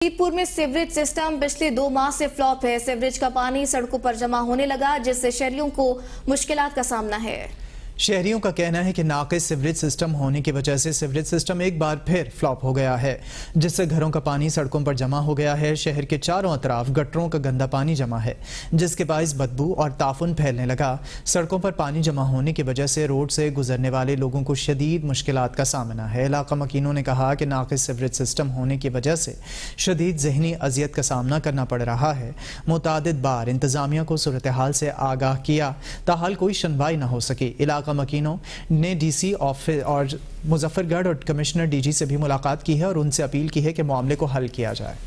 जयपुर में sewerage system पिछले 2 माह से फ्लॉप है। सीवरेज का पानी सड़कों पर जमा होने लगा, जिससे शहरियों को मुश्किलात का सामना है। शहरियों का कहना है कि नाक़िस सीवरेज सिस्टम होने की वजह से सीवरेज सिस्टम एक बार फिर फ्लॉप हो गया है, जिससे घरों का पानी सड़कों पर जमा हो गया है। शहर के चारों अतराफ गटरों का गंदा पानी जमा है, जिसके बायस बदबू और ताफुन फैलने लगा। सड़कों पर पानी जमा होने की वजह से रोड से गुजरने वाले लोगों को शदीद मुश्किलात का सामना है। इलाका मकीनों ने कहा कि नाक़िस सीवरेज सिस्टम होने की वजह से शदीद ज़हनी अजियत का सामना करना पड़ रहा है। मुतादिद बार इंतज़ामिया को सूरत हाल से आगाह किया, ताहाल कोई सुनवाई न हो सकी। इलाका मकीनों ने डीसी ऑफिस और मुजफ्फरगढ़ और कमिश्नर डीजी से भी मुलाकात की है और उनसे अपील की है कि मामले को हल किया जाए।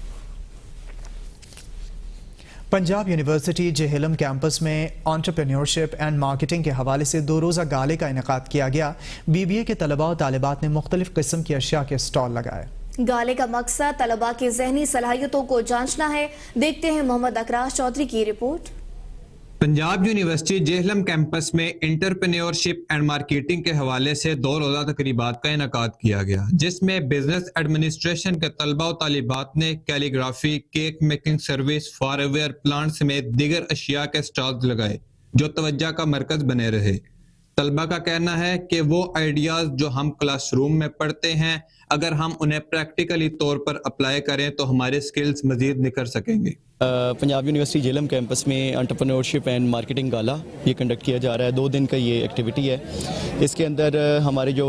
पंजाब यूनिवर्सिटी जेहलम कैंपस में एंटरप्रेन्योरशिप एंड मार्केटिंग के हवाले से 2 रोज़ा गाले का इनेकाद किया गया। बीबीए के तलबा और तालिबात ने मुख्तलिफ किस्म की अशिया के स्टॉल लगाए। गाले का मकसद तलबा की ज़हनी सलाहियतों को जांचना है। देखते हैं मोहम्मद अकराश चौधरी की report. Punjab university Jhelum campus में एंटरप्रेन्योरशिप एंड मार्केटिंग के हवाले से 2 रोज़ा तकरीबात का इनेकाद किया गया, जिसमें बिजनेस एडमिनिस्ट्रेशन के तलबा और तालिबात ने कैलीग्राफी, केक मेकिंग सर्विस, फॉरवेयर प्लांट समेत दीगर अशिया के स्टॉल्स लगाए, जो तवज्जो का मरकज बने रहे। तलबा का कहना है कि वो आइडियाज जो हम क्लासरूम में पढ़ते हैं, अगर हम उन्हें प्रैक्टिकली तौर पर अप्लाई करें तो हमारे स्किल्स मजीद निखर सकेंगे। पंजाब यूनिवर्सिटी जेलम कैंपस में एंटरप्रेन्योरशिप एंड मार्केटिंग गाला ये कंडक्ट किया जा रहा है। 2 दिन का ये एक्टिविटी है। इसके अंदर हमारे जो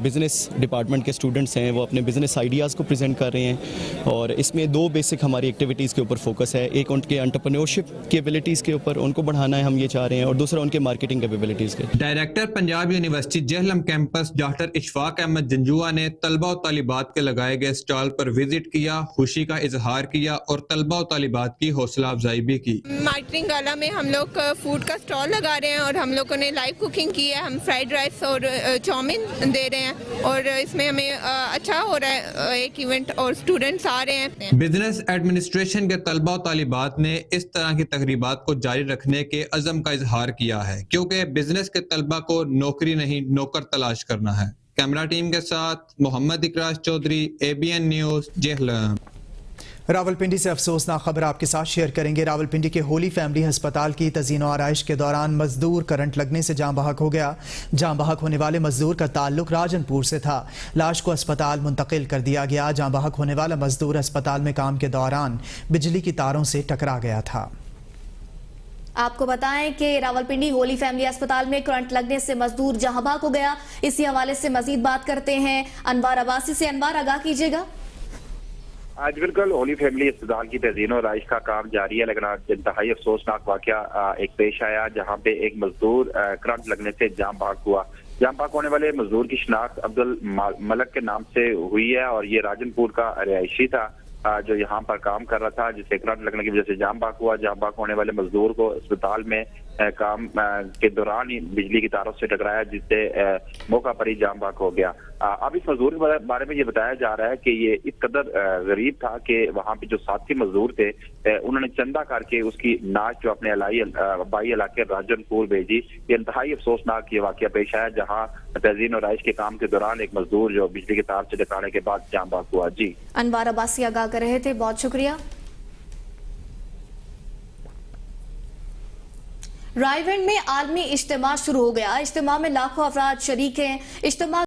बिज़नेस डिपार्टमेंट के स्टूडेंट्स हैं वो अपने बिज़नेस आइडियाज़ को प्रेजेंट कर रहे हैं, और इसमें 2 बेसिक हमारी एक्टिविटीज़ के ऊपर फोकस है। एक उनके एंटरप्रेन्योरशिप की एबिलिटीज़ के ऊपर उनको बढ़ाना है, हम ये चाह रहे हैं, और दूसरा उनके मार्केटिंग कैपेबिलिटीज़ के। Director Punjab university Jhelum campus doctor Ishfaq Ahmed Janjua ने तलबा और तालिबात के लगाए गए स्टॉल पर विजिट किया, खुशी का इजहार किया और तलबा और तालिबात की हौसला अफजाई भी की। मार्केटिंग गाला में हम लोग फूड का स्टॉल लगा रहे हैं और हम लोगों ने लाइव कुकिंग की है। हम फ्राइड राइस और चाउमीन दे रहे हैं और इसमें हमें अच्छा हो रहा है एक इवेंट, और स्टूडेंट्स आ रहे हैं। बिजनेस एडमिनिस्ट्रेशन के तलबा और तालिबात ने इस तरह की तकरीबात को जारी रखने के अज़म का इजहार किया है, क्योंकि बिजनेस के तलबा को नौकरी नहीं नौकर तलाश करना है। कैमरा टीम के साथ मोहम्मद इकराश चौधरी, ABN न्यूज़, जेहलम। रावलपिंडी से अफसोसनाक खबर आपके साथ शेयर करेंगे। रावलपिंडी के होली फैमिली अस्पताल की तज़ीन और आराइश के दौरान मजदूर करंट लगने से जाँ बहक हो गया। जाँ बहक होने वाले मजदूर का ताल्लुक राजनपुर से था। लाश को अस्पताल मुंतकिल कर दिया गया। जाँ बहक होने वाला मजदूर अस्पताल में काम के दौरान बिजली की तारों से टकरा गया था। आपको बताएं कि रावलपिंडी होली फैमिली अस्पताल में करंट लगने से मजदूर जहां बहक हो गया। इसी हवाले से मजीद बात करते हैं अनवार अब्बासी से। अनवार, आगाह कीजिएगा। आज बिल्कुल होली फैमिली अस्पताल की तज़ीन और आराइश का काम जारी है, लेकिन आज इंतहाई अफसोसनाक वाकया एक पेश आया, जहां पे एक मजदूर करंट लगने से जाम बहक हुआ। जाम बहक होने वाले मजदूर की शिनाख्त अब्दुल मलक के नाम से हुई है और ये राजनपुर का रिहायशी था जो यहाँ पर काम कर रहा था, जिसे करंट लगने की वजह से जाम बहक हुआ। जाम बहक होने वाले मजदूर को अस्पताल में काम के दौरान ही बिजली की तारों से टकराया, जिससे मौका पर ही जाम बहक हो गया। अब इस मजदूर के बारे में ये बताया जा रहा है कि ये इस कदर गरीब था कि वहाँ पे जो साथी मजदूर थे उन्होंने चंदा करके उसकी नाश जो अपने आबाई इलाके राजनपुर भेजी। ये इंतहाई अफसोसनाक ये वाकया पेश आया, जहाँ तज़ीन और आराइश के काम के दौरान एक मजदूर जो बिजली के तार से टकराने के बाद जाम बहक हुआ। जी, अनवार अब्बासी आगाह कर रहे थे, बहुत शुक्रिया। रायगढ़ में आलमी इज्तिमा शुरू हो गया। इज्तिमा में लाखों अफराद शरीक हैं। इज्तिमा